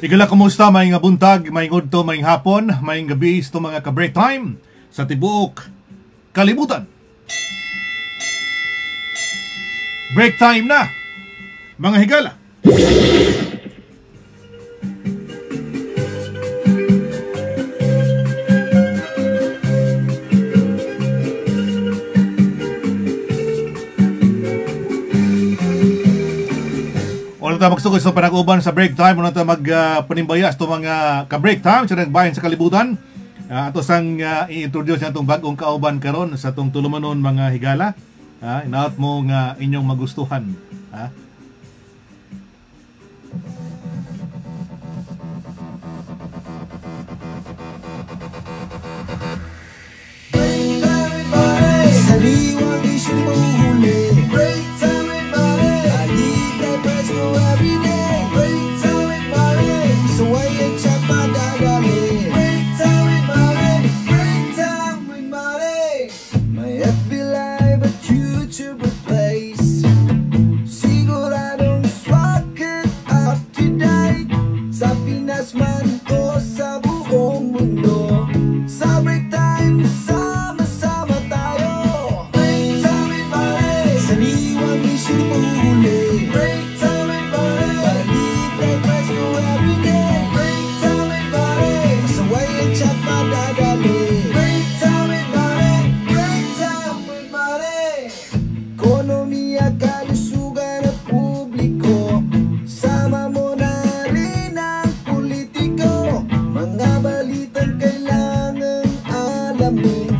Igala, kumusta? May nga buntag, may ngudto, may hapon, may gabi ito mga ka-break time sa tibuok kalibutan. Break time na, mga higala. Wala magsugod sa panag-uban sa break time. Wala magpanimbayas ito mga ka-break time sa nagbayan sa kalibutan. Ato sang i-introduce na itong bagong kauban karon sa itong tulumanon mga higala. Inaot mo nga inyong magustuhan. Sariwang isyu mahuli. Break time and money. I need that press for every day. Break time and money. So why you check my daddy? Break time and money. Break time with money. My FB Live at YouTube replace. Siguradong swak it up to date. Sa Pinas man o sa buong mundo. Sa break time, sama-sama tayo. Break time and money. Sariwang isyu mahuli. Break time and money. Balik na press ko everyday. Break time and money. Masaway ang chat madadali. Break time and money. Break time with money. Ekonomiya, kalusugan at publiko. Sama mo na rin ang politiko. Mga balitang kailangan alamin.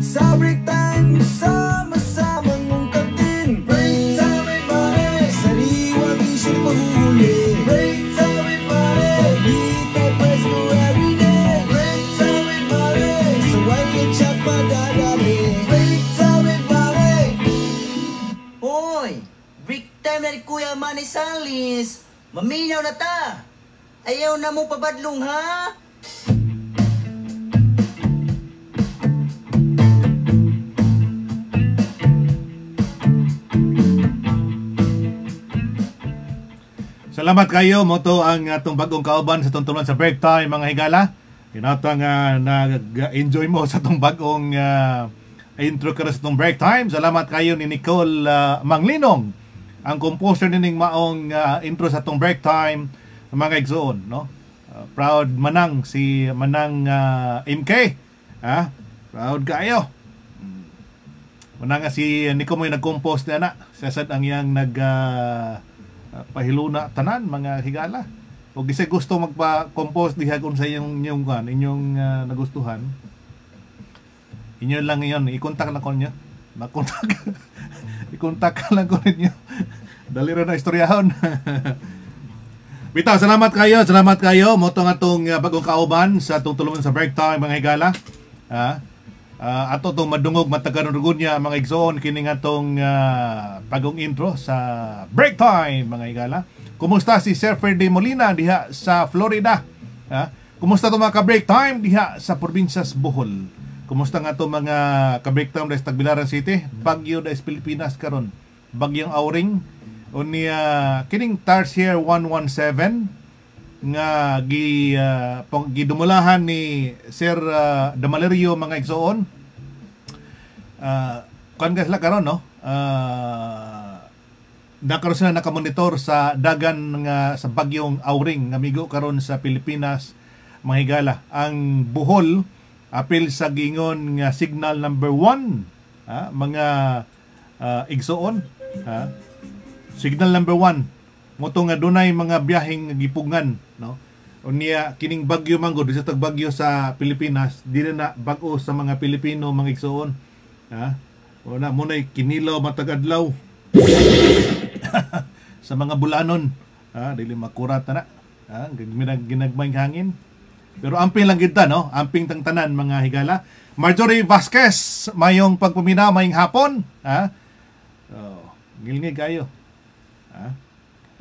Sa break time, sama-sama ngungkatin. Break time and money. Sariwang isyu mahuli. Break time and money. Balik na press ko everyday. Break time and money. So why you chat madadali? Break time and money. Hoy! Break time na ni Kuya Manny Salis. Maminaw na ta. Ayaw na mo pabadlong ha? Salamat kayo. Moto ang atong bagong kauban sa itong tuluan sa break time mga higala. Kinatang nag-enjoy mo sa itong bagong intro ka sa itong break time. Salamat kayo ni Nicole Manglinong, ang composer nining maong intro sa itong break time mga igsoon, no? Proud manang si Manang MK. Proud kayo. Manang nga si Nico mo yung nag-compose na na. Sasad ang iyang pahiluna tanan mga higala. O gisay gusto magpa-compose diha kung sa inyong nagustuhan. Inyo lang iyon, i-contact na ko niyo. I-contact ka lang ko ninyo. Dali rin na istoryahon. Bitaw, salamat kayo. Moto nga itong bagong kauban sa itong tuluman sa break time mga higala. Ato itong madungog mataganurugon niya mga igsoon kini nga itong bagong intro sa break time mga higala. Kumusta si Sir Ferdy Molina diha sa Florida? Kumusta itong mga ka-break time diha sa Provincias Bohol? Kumusta nga itong mga ka-break time sa Tagbilaran City? Bagyo da Pilipinas karon. Bagyong Auring o niya kining Tarsier 117 nga gidumulahan ni Sir Damalerio mga igsoon. Kan sila karon no? Nakaroon sila nakamonitor sa dagan nga sa bagyong Auring nga migo karon sa Pilipinas mga higala. Ang Bohol apil sa gingon nga signal number 1 mga igsoon. Signal number 1 moto nga dunay mga biyaheng gipugngan, no? Unya kining bagyo manggod sa tagbagyo sa Pilipinas dili na bag-o sa mga Pilipino mga igsoon. Wala mo na kinilaw matag-adlaw sa mga bulanon. Dili makurat na. Ginagmayng hangin. Pero amping lang kita, no? Amping tang tanan mga higala. Marjorie Vasquez, mayong pagpumina mayong hapon. Gilngig kayo.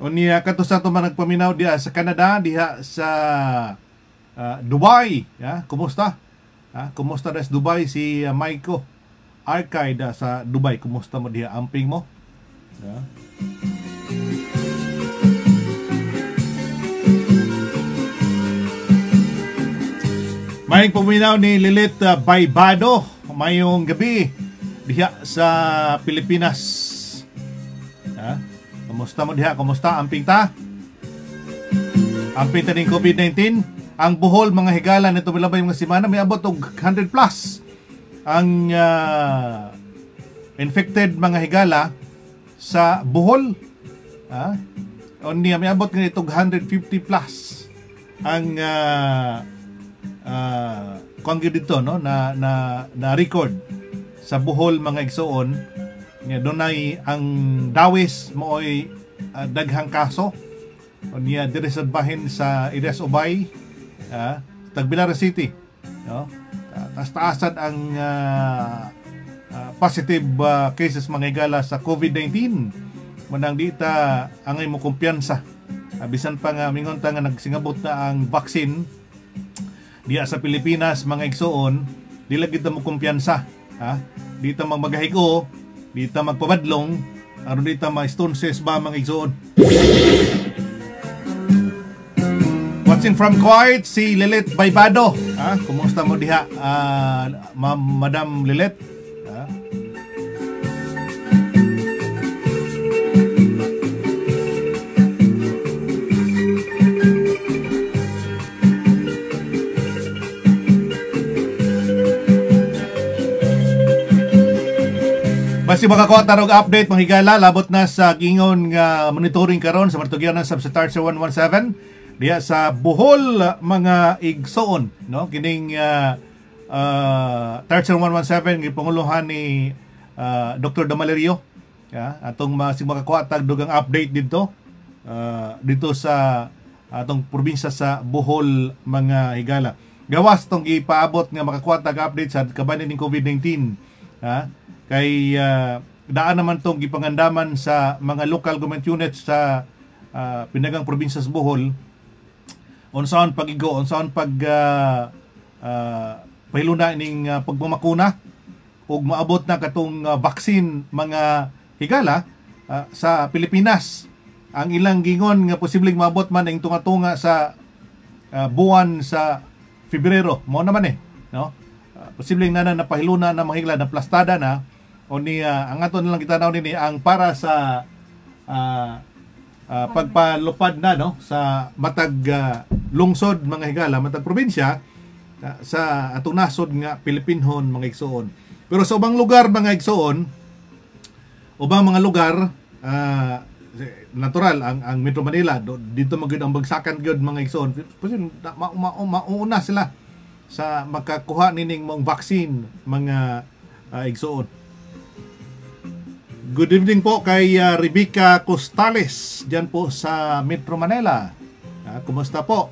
Unya kato sa man nagpaminaw diha sa Canada, diha sa Dubai. Kumusta? Kumusta sa Dubai si Maiko Arcade sa Dubai? Kumusta mo diha? Amping mo? Maying puminaw ni Lilith Baybado mayong gabi diha sa Pilipinas. Kumusta mo diha? Kumusta ang pinta? Ang pinta ng COVID-19, ang Bohol mga higala nito milabay mga semana may abot og 100 plus ang infected mga higala sa Bohol. May abot ganito 150 plus ang kung dito no na record sa Bohol mga igsoon nga dunay ang dawis mooy daghang kaso niya diri sa bahin sa Irias Ubay, Tagbilaran City, no? Taas-taasan ang positive cases mga higala sa COVID-19 manang dita angay mo kumpiyansa bisan pa nga mingon ta nga nagsingabot na ang vaccine diya sa Pilipinas mga igsoon, dili gid mo kumpiyansa, dita magmagahigo, dita magpabadlong, aron dita ma-stonses ba mga igsoon. Watching from Kuwait, si Lilith Baybado. Kumusta mo diha, Madam Lilith? Basi makakuha tarong update mga higala, labot na sa gingon nga monitoring karon sa Martugyanan sa Tarsa 117 diya sa Bohol mga igsoon, no? Kining Tarsa 117 gipanguluhan ni Dr. Damalerio, atong makakuha tag dugang update dito dito sa atong probinsya sa Bohol mga higala. Gawas tong ipaabot nga makakuha tag update sa kabanin ning COVID-19, kay daan naman tong gipangandaman sa mga local government units sa pinagang probinsya sa Bohol unsaon pagigo, unsaon pahiluna ning pagmamakuna ug maabot na katong vaccine mga higala sa Pilipinas. Ang ilang gingon nga posibleng maabot man ang tunga-tunga sa buwan sa Febrero mo naman no? Posibleng na napahiluna na mahigla na plastada na o niya ang ato na lang kitanaw nini ang para sa pagpalupad na no sa matag lungsod mga higala, matag probinsya sa atong nasod nga Pilipinhon mga igsoon. Pero sa ubang lugar mga igsoon, ubang mga lugar natural ang Metro Manila dito magud ang bagsakan gyud mga igsoon. Mauna sila sa makakuha nining mong vaccine mga igsoon. Good evening po kay Rebecca Costales diyan po sa Metro Manila. Kumusta po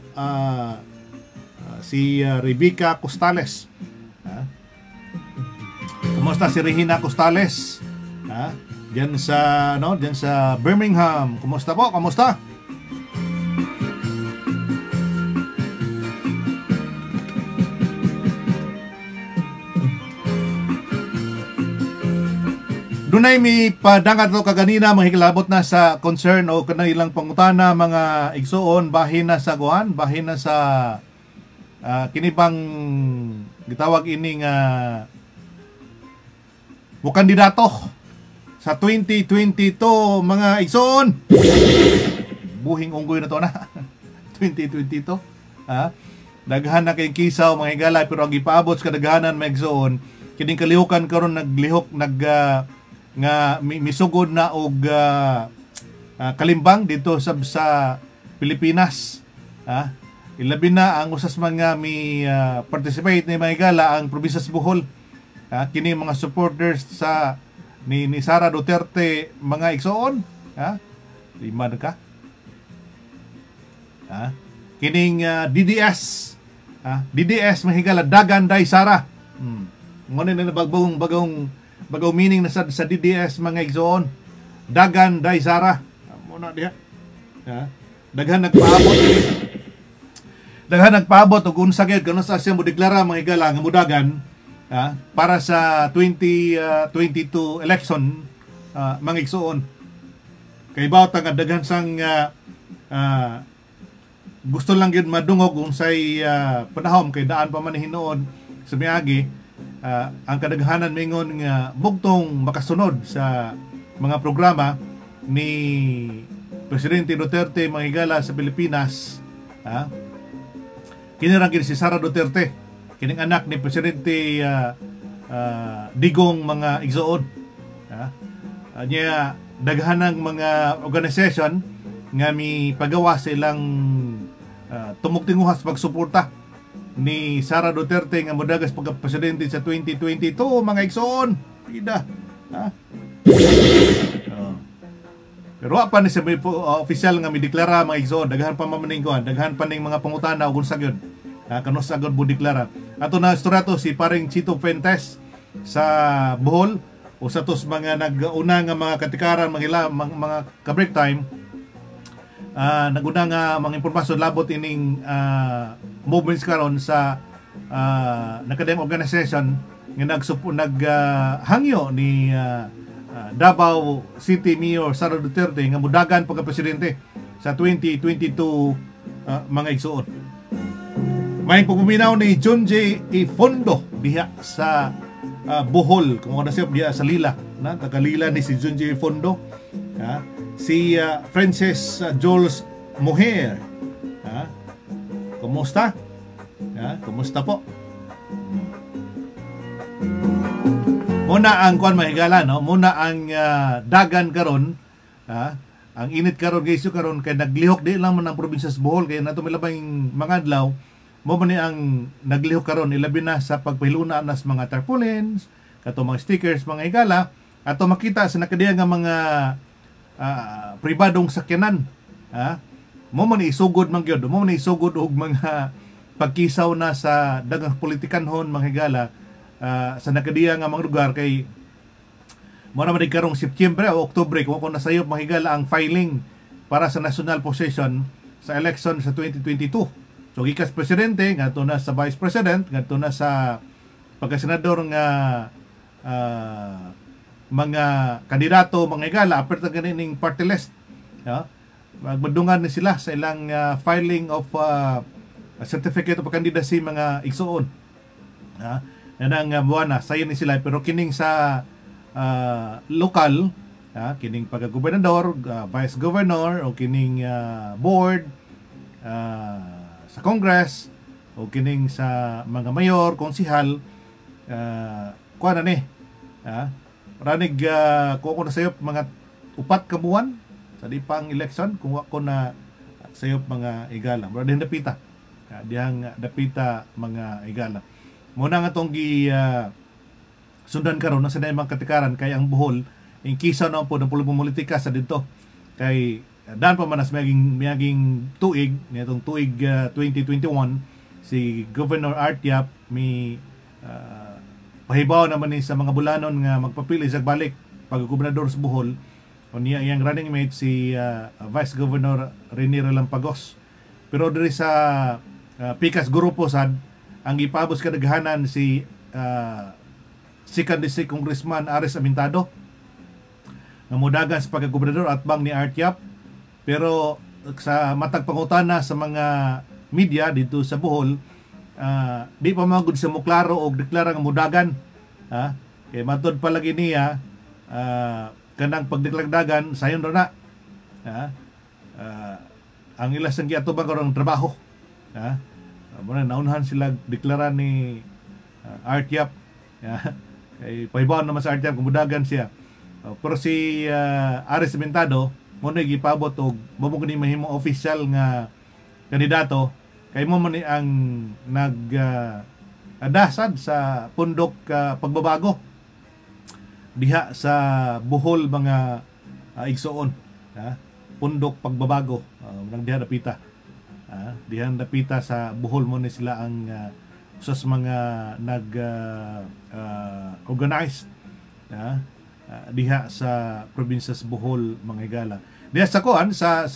si Rebecca Costales? Kumusta si Regina Costales? Diyan sa Birmingham. Kumusta po? Kumusta? Dunay mi padangat to kaganina mga higilabot na sa concern o kanailang pangutana mga igsoon bahin na sa guhan, bahin na sa kinibang gitawag ining kandidato sa 2022 mga igsoon. Buhing unggoy na to na 2022. Daghan na kay kisaw mga higala pero ang ipaabot sa kadaghanan mga igsoon kining kalihukan karon naglihok nga misugod na og kalimbang dito sa Pilipinas. Ilabi na ang usas man nga mi participate ni mga higala ang probinsya sa Bohol. Kini mga supporters sa ni Sara Duterte mga igsoon. Lima na ka. Kining DDS. DDS mga higala Dagan Day Sara. Ngunit na bagong meaning na sa DDS mga igsoon. Dagan Day Sara. Muna diha. Daghan nagpaabot og unsa gyud kuno sa siya mo deklara mga higala nga mudagan para sa 2022 election mga igsoon. Kay bawat nga daghan sang gusto lang yun madungog unsay panahon kay daan pa man hinoon sa miagi. Ang kadaghanan mingon nga bugtong makasunod sa mga programa ni Presidente Duterte mga higala sa Pilipinas. Kinirang si Sara Duterte, kining anak ni Presidente Digong mga igsoon. Niya daghanang mga organisasyon nga mi pagawa sa ilang tumugtinguhas pagsuporta ni Sara Duterte nga modagas pagka-presidente sa 2022 mga igsoon. Pida. Pero apa ni sa official nga mideklara mga igsoon, daghan pa mamaning kuan, daghan pa ning mga pangutana ug unsa gyud. Kanos sagod mo deklara. Ato na istorya to si paring Chito Fuentes sa Bohol o sa tos mga nag-una nga mga katikaran mga ka-break time. Naguna nga mga impormasyon labot ining movements karon sa nakadayang organization nga naghangyo ni Davao City Mayor Sara Duterte nga mudagan pagka-presidente sa 2022 mga igsuon. May pagpuminaw ni John J. Fondo diha sa Bohol, kung ano siya diha sa Lila, na tagalila ni si John J. Fondo. Si Frances Jules Moher. Kumusta? Kumusta po? Muna ang kuan mahigala, no? Muna ang dagan karon, ang init karon guys karon kay naglihok di lang man ang probinsya sa Bohol kay nato milabang mga adlaw mo man ang naglihok karon ilabi na sa pagpahiluna nas mga tarpaulins, kato mga stickers mga higala ato makita sa nakadiya nga mga pribadong sakyanan. Mo man isugod man gyud, mo man isugod og mga pagkisaw na sa daghang politikanhon mga higala sa nakadiya nga mga lugar kay mo na man karong Septyembre o Oktubre kung nasayop mga higala ang filing para sa national possession sa election sa 2022. So gikas presidente ngadto na sa vice president ngadto na sa pagkasenador nga mga kandidato mga higala aperta ganing party list. Magmadungan ni sila sa ilang filing of certificate of candidacy mga igsuon. Nanang buwana sayon ni sila pero kining sa lokal, kining pagka-gobernador, vice governor o kining board sa Congress o kining sa mga mayor, konsihal, kuha na ni ranig kung ako na sayop mga upat ka buwan sa di pang election kung ako na sayop mga igala pero dihan dapita dihang dapita mga igala muna nga itong sundan karon na sa mga katikaran kay ang Bohol in kisa na po ng politika sa dito kay daan pa man as maging tuig nitong tuig 2021 si Governor Art Yap may pahibaw naman ni sa mga bulanon nga magpapili sa balik pag-gobernador sa Bohol o niya iyang running mate si Vice Governor Rene Lampagos pero diri sa Pikas Grupo sad ang ipabos kadaghanan si Second District Congressman Ares Amintado nga modagan sa pagka-gobernador at bang ni Art Yap. Pero sa matag pangutana sa mga media dito sa Bohol, di pa magud sa muklaro o deklara nga mudagan. Kaya matod pa lagi niya, kanang pagdeklardagan, sayon na. Ang ilas ang giatubang karong trabaho. Muna naunhan sila deklara ni Art Yap. Kay pahibaw naman sa Art Yap, kumudagan siya. Pero si Ares Amintado, mo na gipabot og mo ni mahimo official nga kandidato kay mo man ang adasad sa pundok pagbabago diha sa Bohol mga igsuon. Pundok pagbabago nang diha dapita. Diha dapita sa Bohol mo ni sila ang usas mga organized diha sa probinsya sa Bohol mga higala. Diha sa kuan sa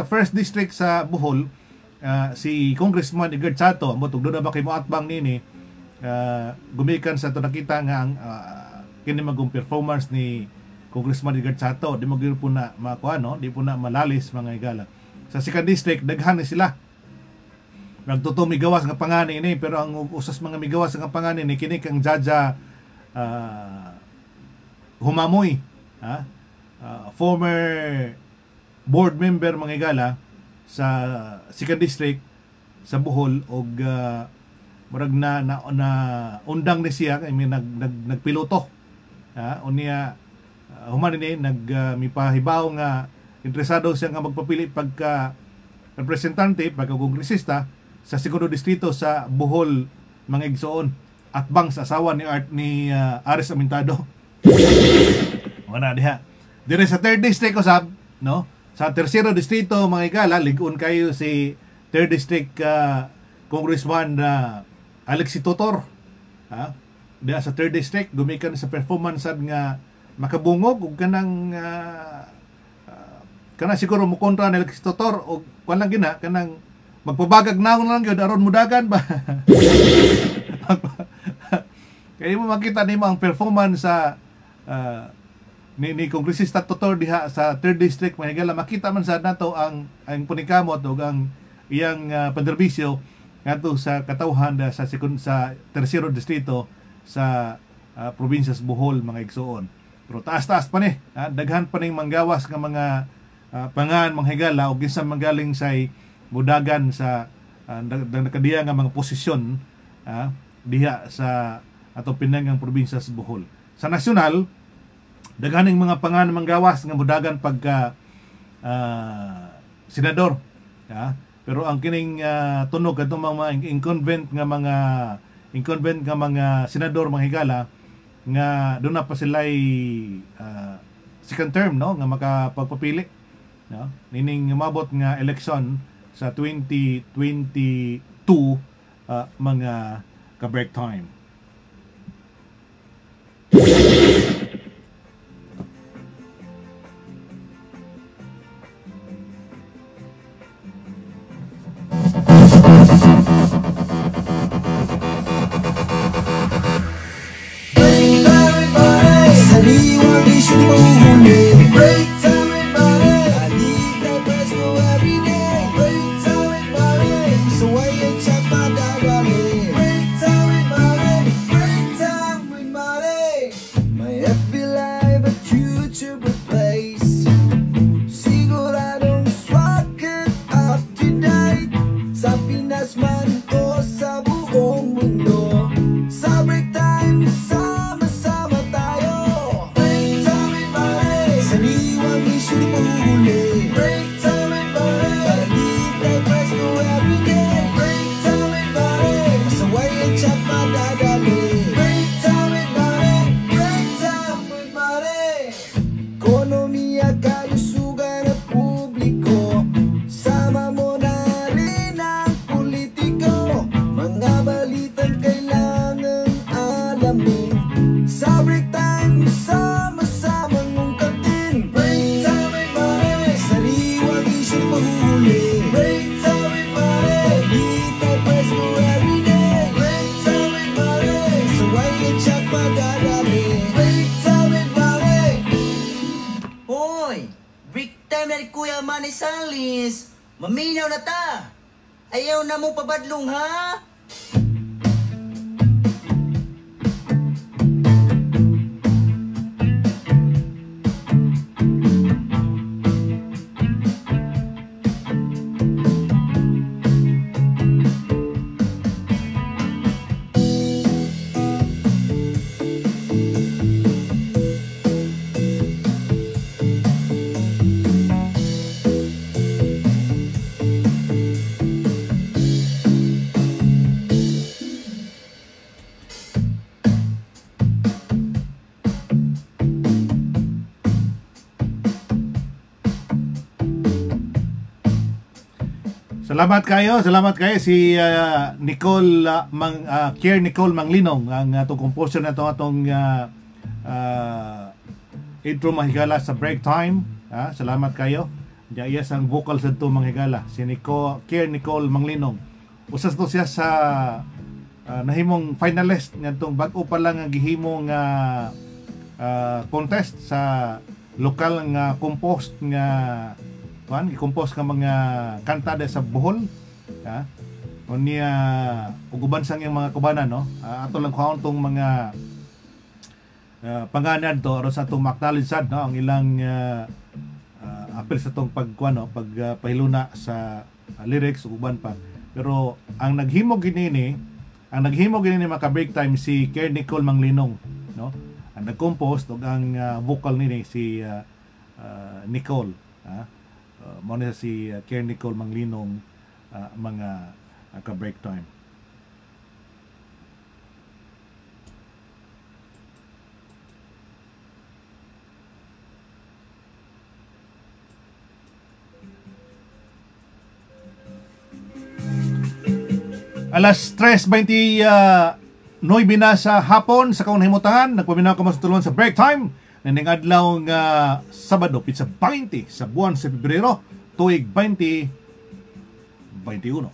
first district sa Bohol si Congressman Edgar Chato mo tugdo na ba kay moatbang nini gumikan sa to nakita nga ang kini magong performance ni Congressman Edgar Chato di mo po na makuha no di po na malalis mga higala. Sa second district daghan ni sila nagtuto migawas nga pangani ini, pero ang usas mga migawas nga pangani ni kini kang Jaja Humamoy, former board member mga higala sa 2nd District sa Bohol, og murag na undang ni siya kay nagpiloto. Unya human ni mipahibaw nga interesado siya nga magpapili pagka representante, pagka kongresista sa 2nd Distrito sa Bohol mga igsoon, at bang sa asawa ni Aris Amintado. Wala diha. Dire sa 3rd District usab, no? Sa 3rd Distrito mga higala, ligon kayo si 3rd District Congressman Alexi Totor. Diya sa 3rd District gumikan sa performance nga makabungog ug kanang kana siguro mo kontra ni Alexi Totor, og walang gina kanang magpabagag naon lang gyud aron mudagan ba. Kaya mo makita nimo ang performance sa ni Kongresista Totor diha sa 3rd District mga higala, makita man sa nato ang punikamot ug ang iyang panderbisyo ngadto sa katawhan sa 3rd Distrito sa probinsya sa Bohol mga igsoon. Pero taas-taas pa ni, daghan pa ning manggawas nga mga pangan mga higala, og kinsa manggaling sa budagan sa nakadiya nga mga posisyon diha sa atong pinangang probinsya sa Bohol. Sa nasyonal, daghaning mga pangan manggawas nga budagan pagka senador. Pero ang kining tunog adtong mga incumbent nga mga senador mga higala nga doon na pa sila'y second term, no, nga makapagpapili, no? Nining mabot nga election sa 2022 mga ka-break time. Kuya Manny Salis, maminaw na ta. Ayaw na mo pabadlong ha. Salamat kayo si Nicole Kier Nicole Manglinong, ang atong composer na atong intro mahigala sa break time. Salamat kayo. Diya ang vocals adto mahigala si Kier Nicole Manglinong. Usas to siya sa nahimong finalist ngadtong bag-o pa lang ang gihimong contest sa lokal nga compost nga i-compose ka mga kanta sa Bohol, unya uguban sang yung mga kubanan, no? Ato lang kuhaon tong mga panganad to aron sa atong maknalisad, no, ang ilang apil sa tong pagkuano, pagpahiluna sa lyrics uguban pa. Pero ang naghimo ginini maka break time si Kier Nicole Manglinong, no? Ang nag-compose ug ang vocal nini si Nicole, mo na si Kier Nicole Manglinong, mga ka break time. Alas 3:29 na sa hapon sa kaunang himutangan, nagpaminaw ka mas tulungan sa break time naning adlaw nga Sabado pitsa 20 sa buwan sa Pebrero tuig 2021.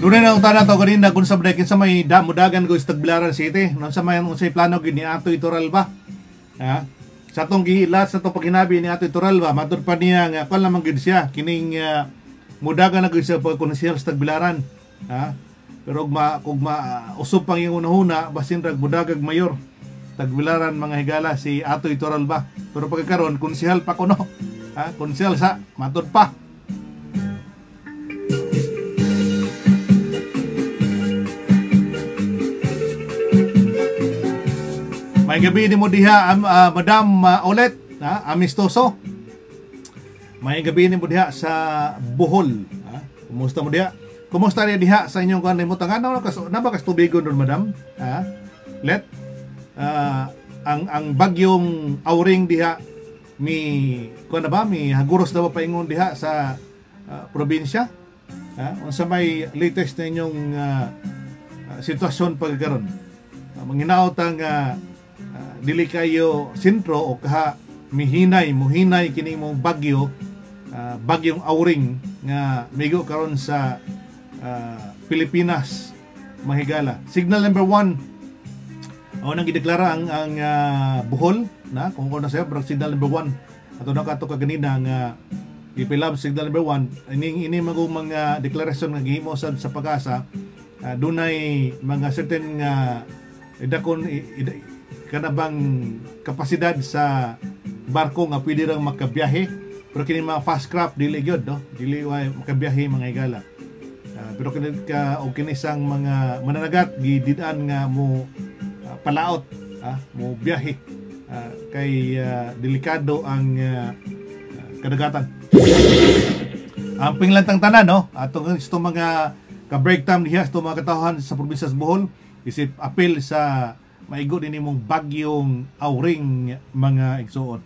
Doon na ang tanan to kanina kung sa breakin sa may damudagan ko sa Tagbilaran City. Nung sa may unsay plano gid ni Atoy Toralba. Sa tong gihilat sa tong paghinabi ni Atoy Toralba, matud pa niya nga kon lamang gid siya kining mudagan na gid siya pag konsehal sa Tagbilaran. Pero kung usop pang yung unahuna basin rag mudagag mayor Tagbilaran mga higala si Atoy Toralba. Pero pagkakaroon konsehal pa kuno. Konsehal sa matud pa. May gabi ni mo diha, Madam Olet, amistoso. May gabi ni mo diha sa Bohol. Kumusta mo diha? Kumusta rin diha sa inyong kanimutangan? Nabakas tubigon doon, Madam? Let? Ang bagyong Auring diha, mi haguros na ba paingon diha sa probinsya? Unsa may latest na inyong sitwasyon pagkaroon? Manghinaot ang dili kayo sentro o kaha muhinay kini mong bagyong Auring nga migo karon sa Pilipinas mahigala. Signal number 1 nang gideklara ang Bohol na kung na sayo signal number 1 ato na kato kaganina nga ipilab signal number 1 ini mga deklarasyon nga gihimo sa Pag-asa. Dunay mga certain idakon kanabang kapasidad sa barko nga pwede rang makabiyahe, pero kini mga fast craft dili gyud, no, dili makabiyahe mga higala. Pero kini sang mga mananagat gididan nga mo palaot, mo biyahe kay delikado ang kadagatan. Ang pinglantang tanan, no, atong ito mga ka-break time diha ito mga katawhan sa probinsya sa Bohol isip apil sa maigo din imong bagyong Auring mga igsuon.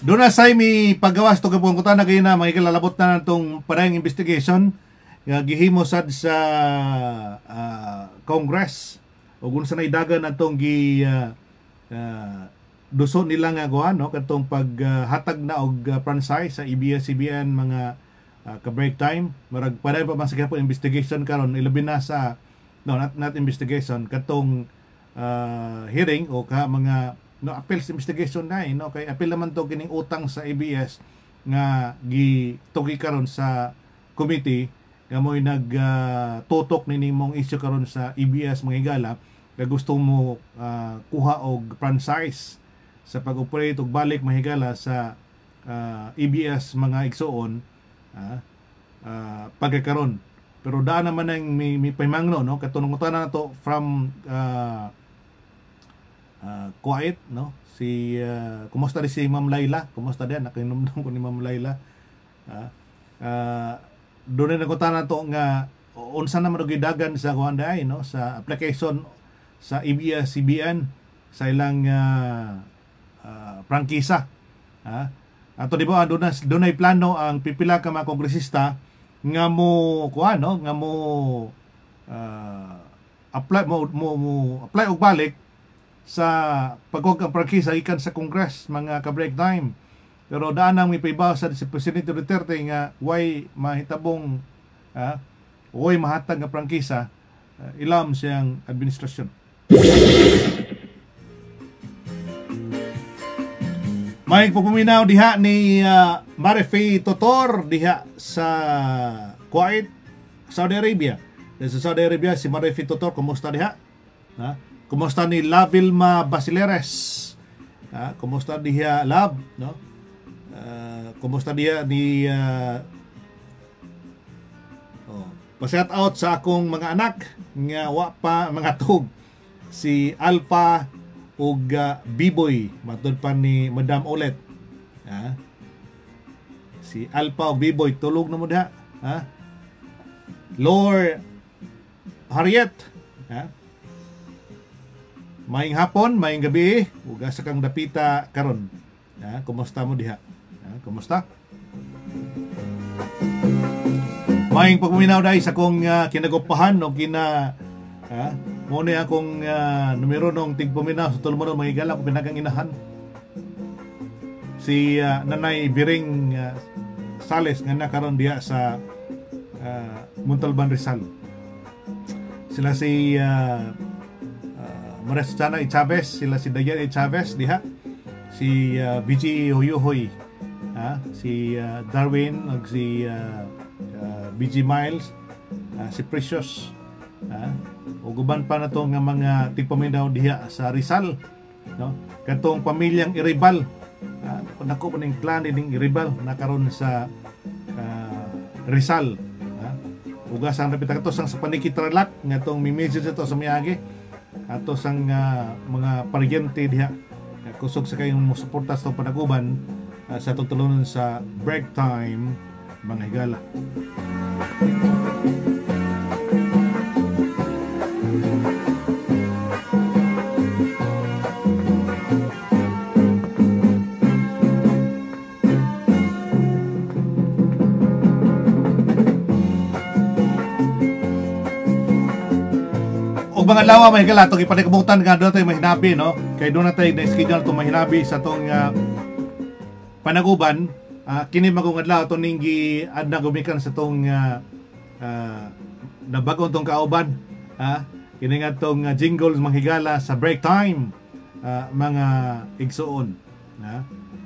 Doon na say mi paggawas to kapong kuta na kayo na mga kalalabot na itong parang investigation nga gihimo sad sa Congress o kung sa naidagan na itong duso nila nga gawa, no, katong paghatag na og franchise sa ABS-CBN mga ka-break time marag paday pa man sa kapong investigation karon ilabi na sa not investigation katong hearing o ka mga appeals investigation na no, kay appeal naman to kining utang sa ABS nga gitugi karon sa committee nga mo'y nagtutok nini mong issue karon sa ABS mga higala nga gusto mo kuha og franchise sa pag-operate og balik mga higala sa ABS mga igsuon pagkakaroon. Pero daan naman ang may pahimangno, no, katunong utana na to from quiet, no? Si kumusta rin si Ma'am Laila? Kumusta din? Nakinomdom ko ni Ma'am Laila. Doon na nakutan na to nga unsa na marugidagan sa kuan day, no? Sa application sa ABS-CBN sa ilang prangkisa. Ato di ba doon ay plano ang pipila ka mga kongresista nga mo kuan, no? Nga mo apply og balik sa pagkog ang prangkisa ikan sa Congress mga ka-break time. Pero daan ang mipibaw sa si Presidente Duterte nga way mahitabong way mahatag nga prangkisa ilam siyang administrasyon. May pupuminaw diha ni Marife Totor diha sa Kuwait, Saudi Arabia. Sa Saudi Arabia si Marife Totor, kumusta diha? Kumusta ni Lavilma Basileres? Kumusta diha Lab, no? Kumusta diha ni pa-shout out sa akong mga anak nga wa pa mga tug si Alpha ug Biboy matud pa ni Madam Olet. Si Alpha ug Biboy tulog na mo diha. Lord Harriet, maayong hapon, maayong gabi, ug asa kang dapita karon. Kumusta mo diha? Kumusta? Maayong pagpaminaw dahil sa kong kinagupahan o muna akong numero nung tigpaminaw sa tulmo ng mga igala ko pinagang inahan. Si Nanay Biring Sales nga nakaroon diha sa Montalban Rizal. Sila si Marestana E. Chavez, sila si Dayan E. Chavez diha, si BG Huyuhoy, si Darwin ug si BG Miles, si Precious, ug uban pa na to nga mga tigpaminaw diha sa Rizal, no? Katong pamilyang Iribal, nako ning clan ning Iribal nakaroon sa Rizal. Ugasan rapita kato sang sa panikitralak nga tong mimedyo sa to sa miagi ato sang mga paryente diha kusog sa kayong mosuporta sa panaguban sa tutulunan sa break time mga higala. Ug mga lawa may higala itong ipanikabutan nga doon tayo mahinabi, no? Kaya doon na tayo na-schedule itong mahinabi sa itong panaguban. Kini magong adlaw itong ninggi adna gumikan sa itong nabagong itong kauban. Kini nga itong jingles mga higala sa break time mga igsuon.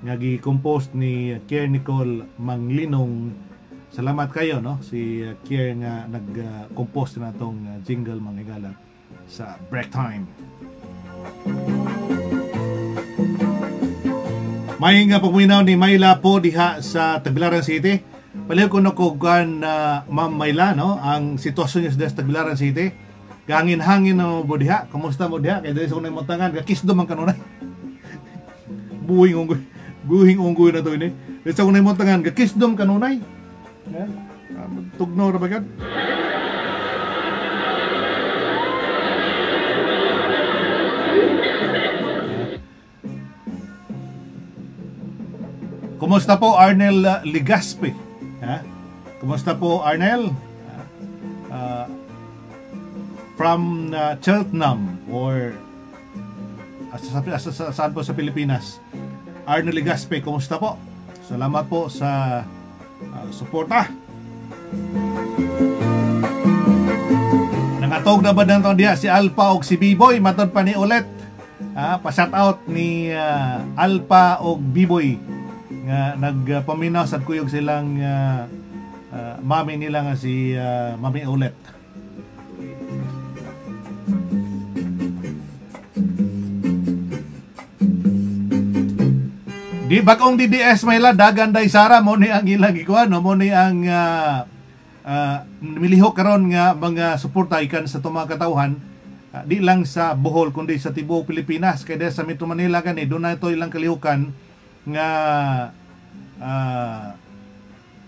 Nga gi-compose ni Kier Nicole Manglinong. Salamat kayo, no? Si Kier nga nag-compose na itong jingle mga higala sa break time. May nga pagminaw ni Mayla po diha sa Tagbilaran City. Palihog ko nakugan Ma'am Mayla, no? Ang sitwasyon niya sa Tagbilaran City. Gangin-hangin na mo diha. Kamusta mo diha? Kaya dahil sa unay motangan, kakisdo man kanunay. Buhing unggoy na to ini. Dahil sa unay motangan, kakisdo man kanunay. Tugno ra bagad. Kumusta po Arnel Ligaspe? Kumusta po Arnel? From Cheltenham or saan po sa Pilipinas? Arnel Ligaspe, kumusta po? Salamat po sa suporta. Nangatog na ba ng diya si Alpha o si Biboy? Matod pa ni ulit. Pa-shout out ni Alpha o Biboy nga nagpaminaw sa kuyog silang mami nila nga si Mami Ulet. Di bagong DDS Mayla dagan day Sara mo ni ang ilang ikuan, no? Mo ni ang milihok karon nga mga suporta ikan sa mga katawhan di lang sa Bohol kundi sa tibuok Pilipinas. Kaya sa Metro Manila gani doon na ito ilang kalihukan nga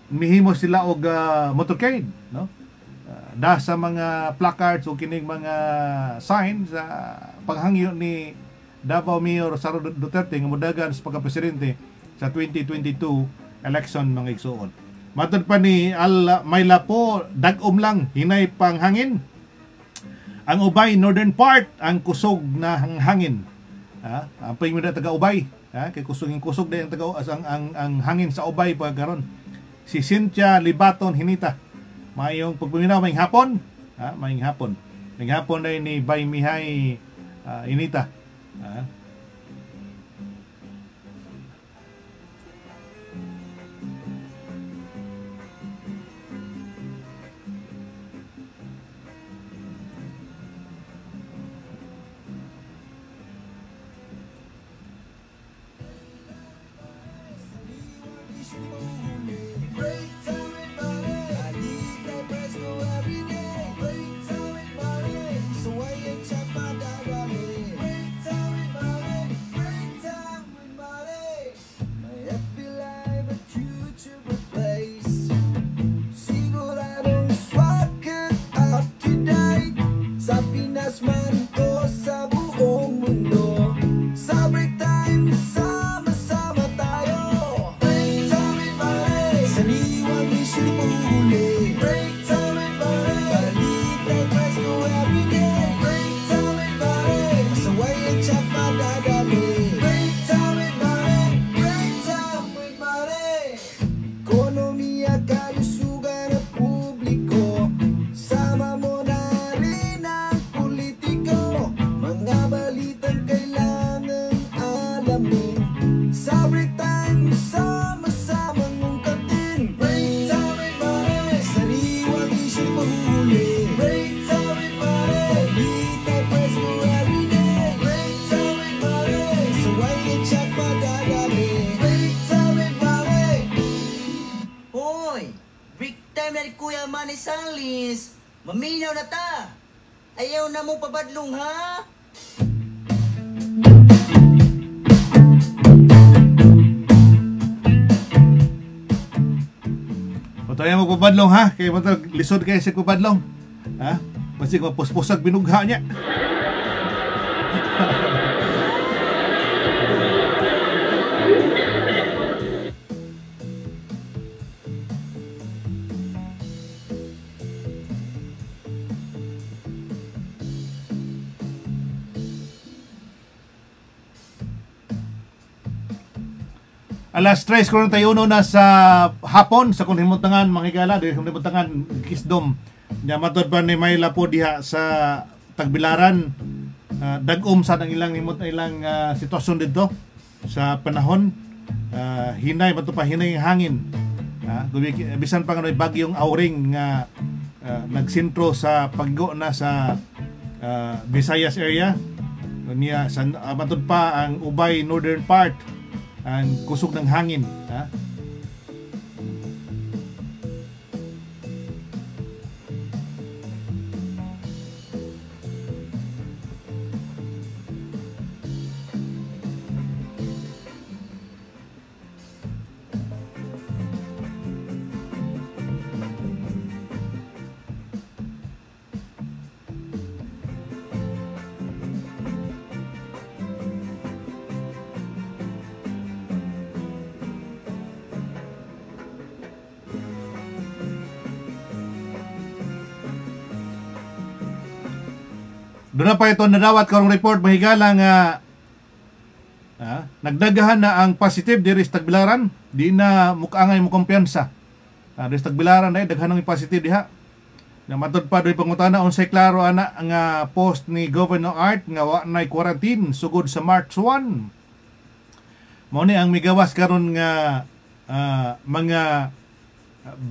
mihimo sila og motorcade, no? Da sa mga placards o kining mga signs sa paghangyo ni Davao Mayor Sara Duterte nga modagan sa pagka-presidente sa 2022 election mga igsuon. Matod pa ni Mayla po, dagom lang hinay pang hangin. Ang Ubay northern part ang kusog na hangin. Ang pingmida taga Ubay, kay kusog na ang taga ang hangin sa Ubay pagkaron. Si Cynthia Libaton Hinita. Mayong pagpaminaw mayong hapon, mayong hapon. Mayong hapon na ni Bay Mihay Hinita. Maminaw na ta. Ayaw na mo pabadlong ha. Tayo mo pabadlong ha. Kaya mo lisod kayo sa pabadlong. Masig mapuspusag binugha niya. Alas 3:41 na sa hapon sa kunhimutangan mga higala, di kunhimutangan Kisdom. Nya matod pa ni Mayla po diha sa Tagbilaran. Dagom sa nang ilang sitwasyon dito sa panahon. Hinay mato pa hinay hangin. Bisan pa nga bagyong Auring nga nagsintro sa paggo na sa Visayas area. Niya sa matod pa ang Ubay northern part ang kusog ng hangin. Doon na pa ito nadawat karong report mahigala nga nagdagahan na ang positive diri sa Tagbilaran. Di na mukangay mo kumpiyansa. Diri sa Tagbilaran na daghan ng positive diha. Na matod pa doy pangutana unsay klaro ana nga post ni Governor Art nga wa nay quarantine sugod sa March 1. Mao ni ang migawas karon nga mga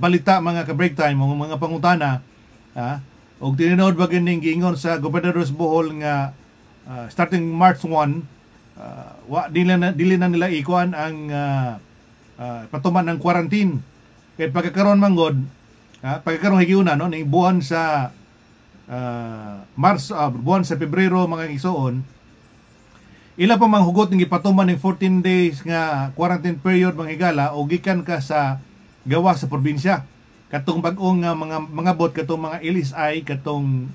balita mga ka-break time mga pangutana og tinuod ba gining giingon sa Gobernador sa Bohol nga starting March 1 dili na nila ikuan ang patuman ng quarantine kay pagkakaron manggod pagkakaron higiuna no ning buwan sa buwan sa Pebrero mga igsoon, ila pa mang hugot ng ipatuman ng 14 days nga quarantine period mga higala o gikan ka sa gawa sa probinsya. Katong bag-ong mga bot, katong mga LSI, katong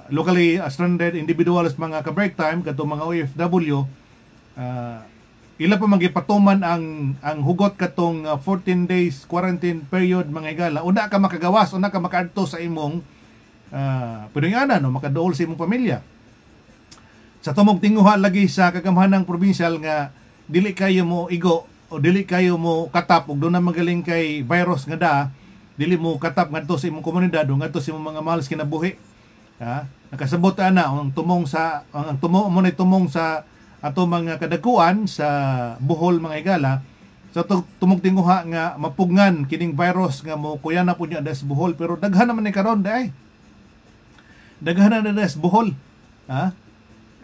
locally stranded individuals, mga ka-break time, katong mga OFW, ila pa magipatuman ang hugot katong 14 days quarantine period mga higala. Una ka makagawas, una ka makaadto sa imong pinunganan o makaduol sa imong pamilya. Sa tumog tinguha lagi sa kagamhanang probinsyal nga dili kayo mo igo o dili kayo mo katap ug doon na magaling kay virus nga da, dili mo katap ngadto sa imong komunidad o ngadto sa imong mga mahalas kinabuhi. Nakasabot ana ang tumong sa ato mga kadakuan sa Bohol mga higala. Sa tumog tinguha nga mapugnan kining virus nga mo kuya na po niya das Bohol, pero daghan naman ni karon day. Daghan na das Bohol.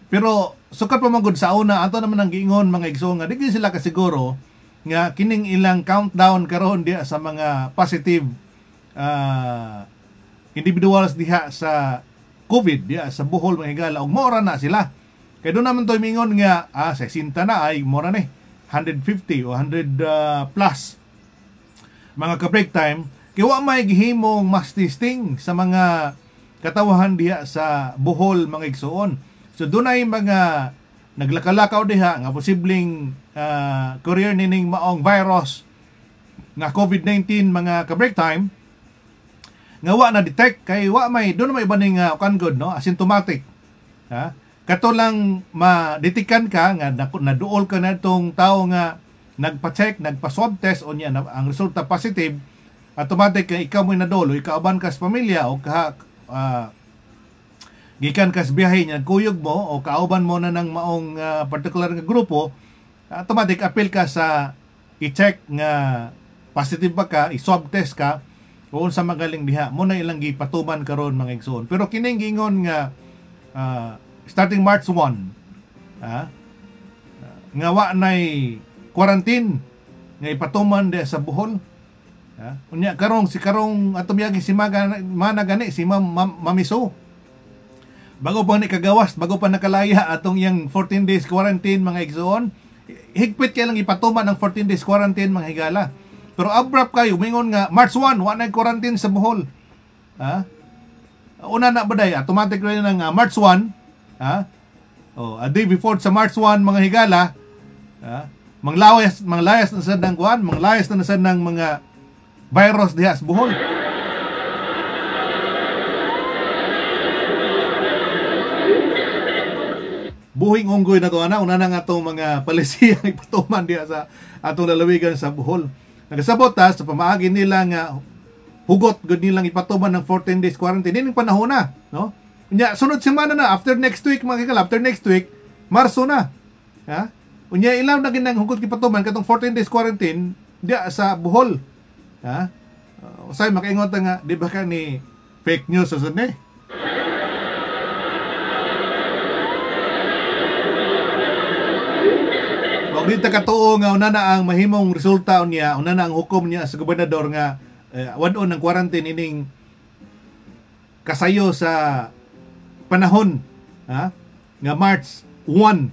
Pero sukat pa magud sa una ato naman ang giingon mga igsoon nga di sila kasiguro nga kining ilang countdown karon diha sa mga positive individuals diha sa COVID diha sa Bohol mga higala, ug mora na sila. Kay doon naman to mingon nga 60 na ay mora ni 150 o 100 plus mga ka-break time, kay wa may gihimong mass testing sa mga katawahan diha sa Bohol mga igsoon. So doon ay mga naglakalakaw diha nga posibleng courier nining maong virus nga COVID-19 mga ka-break time nga wa na detect kay wa may doon may baning good no asymptomatic. Kato lang madetikan ka nga naduol ka na itong tao nga nagpa-check, nagpa-swab test o niya ang resulta positive, automatic nga ikaw mo'y nadolo, ikaaban ka sa pamilya o gikan kas biyahe niya, kuyog mo o kauban mo na ng maong particular nga grupo, automatic appeal ka sa i-check nga positive ba ka, i-swab test ka, o sa magaling diha, mo na ilang gipatuman karon mga igsoon. Pero kining gingon nga starting March 1, nga wa nay quarantine nga ipatuman diha sa Bohol. Unya karong atom yagi si mana gani si Mamiso. Bago pa ni kagawas, bago pa nakalaya atong yang 14 days quarantine mga igsoon, higpit kay lang ipatuman ang 14 days quarantine mga higala. Pero abrupt kayo, mingon nga March 1 wa na quarantine sa Bohol. Una na baday automatic rin ng March 1, a day before sa March 1 mga higala, manglayas na sad ng kuan, manglayas na sad ng mga virus diha sa Bohol. Buhing unggoy na to ana, una na nga itong mga palisiya ipatuman diha sa atong lalawigan sa Bohol. Nagasabot sa pamaagi nila nga hugot gud nilang ipatuman ng 14 days quarantine dining panahon na, no? Unya sunod semana na after next week mga kikala, after next week Marso na. Unya ilaw na ginang hugot ipatuman katong 14 days quarantine diha sa Bohol. Usay makaingon ta nga di ba ka ni fake news sa ni? Di ta katuo nga una na ang mahimong resulta niya, una na ang hukom niya sa gobernador nga wadon ng quarantine ining kasayo sa panahon nga March 1.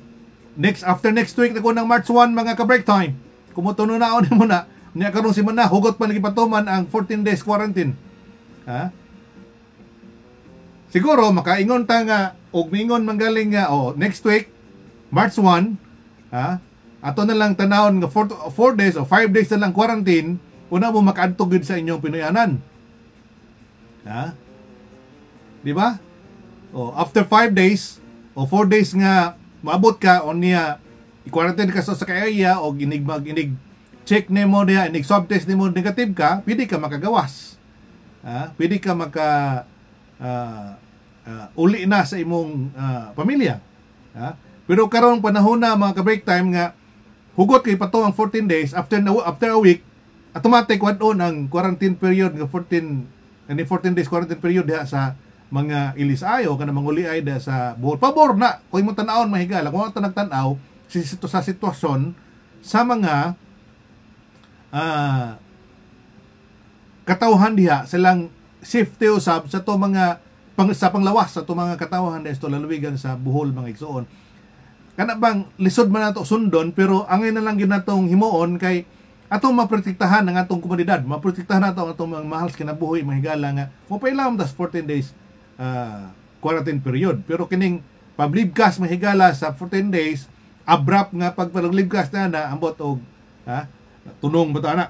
After next week na ko ng March 1 mga ka-break time. Kumutuno na mo na niya karon si man na hugot pa nagipatuman ang 14 days quarantine. Siguro makaingon ta nga og mingon manggaling nga next week March 1 ato na lang tanawon nga 4 days o 5 days na lang quarantine, una mo makaadto gid sa inyong pinuyanan. Di ba? After 5 days o 4 days nga maabot ka o niya i-quarantine ka sa area o inig check nimo diha, inig swab test nimo negative ka, pwede ka makagawas. Pwede ka uli na sa imong pamilya. Pero karon panahon na mga ka-break time nga hugot kay pato ang 14 days after a week, automatic wadon ang quarantine period nga 14 days quarantine period diha sa mga ilisay o kana manguli ay diha sa Bohol. Pabor na kung mo tan-awon mahigala, kung ta nagtan-aw sa sitwasyon sa mga katawhan diha silang safety usab sa to mga sa panglawas sa to mga katawahan des to lalawigan sa Bohol mga igsoon. Kana bang lisod man nato sundon pero angay na lang gyud natong himuon kay atong maprotektahan ang atong komunidad, maprotektahan nato ang atong mga mahal sa kinabuhi mga higala nga mopailam das 14 days quarantine period. Pero kining paglibkas mga higala sa 14 days abrupt nga pagpaglibkas na ambot og tunong ba ana.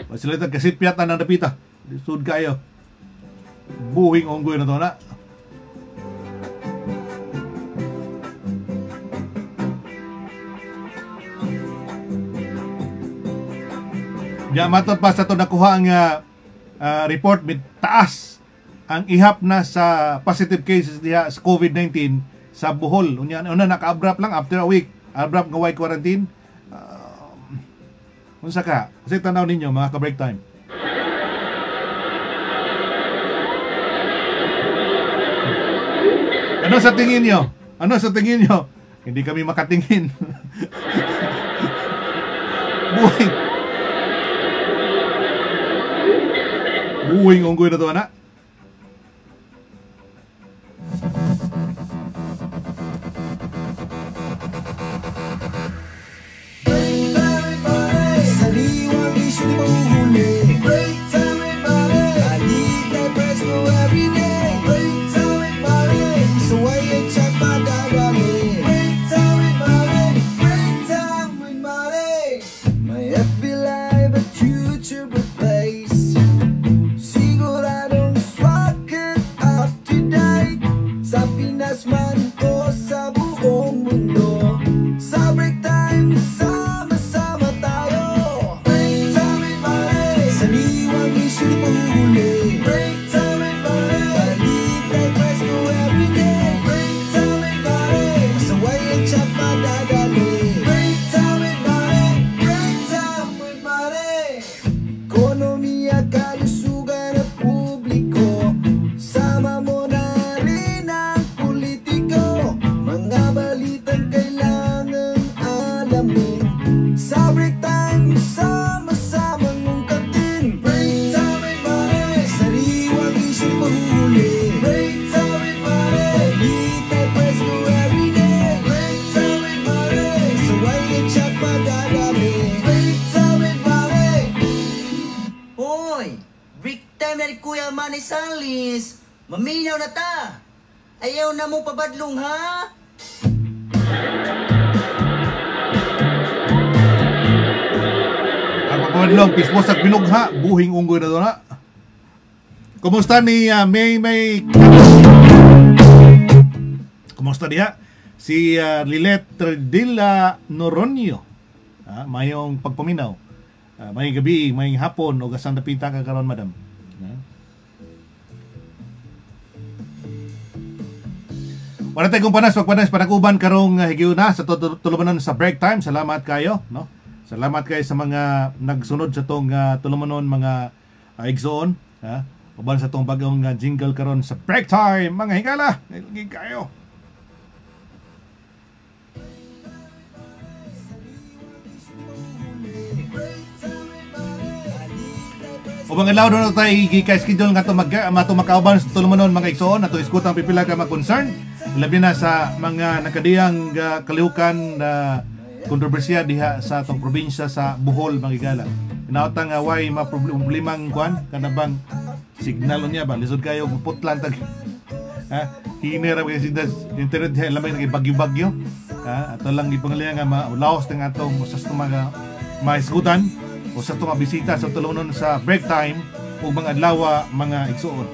Masilita kasipyat na napita. Sud kayo. Buhing onggoy na to na. Ya matot pa sa to nakuha ang report mit taas ang ihap na sa positive cases diha sa COVID-19 sa Bohol. Unya naka-abrupt lang after a week. Abrupt nga way quarantine. Unsa ka? Kasi tanaw ninyo mga ka-break time. Ano sa tingin nyo? Ano sa tingin nyo? Hindi kami makatingin. Buwing unggoy na to, anak. Maminaw na ta. Ayaw na mo pabadlong ha. Ang pabadlong pismos at binugha, buhing unggoy na to na. Kumusta ni May Kumusta diha? Si Lilet Tredilla Noronio. Mayong pagpaminaw. May gabi, may hapon o gasang napita ka karon madam. Wala tayong pagpanas panakuban karong higiuna sa tulumanon sa break time. Salamat kayo, no? Salamat kayo sa mga nagsunod sa tong tulumanon mga igsoon, ha? Uban sa tong bagong jingle karon sa break time, mga higala. Ilgi kayo. Ubang adlaw na tayo gika-schedule nga ito makauban sa tulumanon mga igsoon ato iskutang pipila ka mag-concern labi na sa mga nakadiyang kalihukan na kontrobersiya diha sa atong probinsya sa Bohol mga higala. Inautang way maproblemang kuan kanabang signal niya ba lisod kayo putlan tag hinera kasi sa internet diha lamay nag bagyo-bagyo ato lang gipangalingan nga maulaos ng atong usas mga maisgutan o sa itong bisita sa tulunon sa break time o mga adlaw mga igsuon.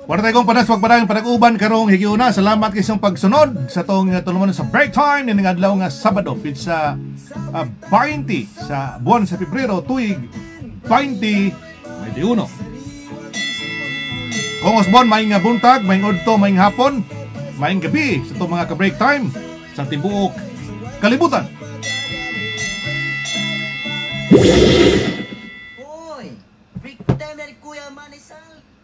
Wala tayong panas pagparang panag-uban karong higiuna. Salamat kayo sa pagsunod sa itong tulunon sa break time ng adlaw nga Sabado sa 20 sa buwan sa Pebrero tuig 2021. Kung osbon, maing buntag, maing udto, maing hapon, maing gabi sa itong mga ka-break time sa tibuok kalibutan. Hoy, break time na ni Kuya Manny Salis.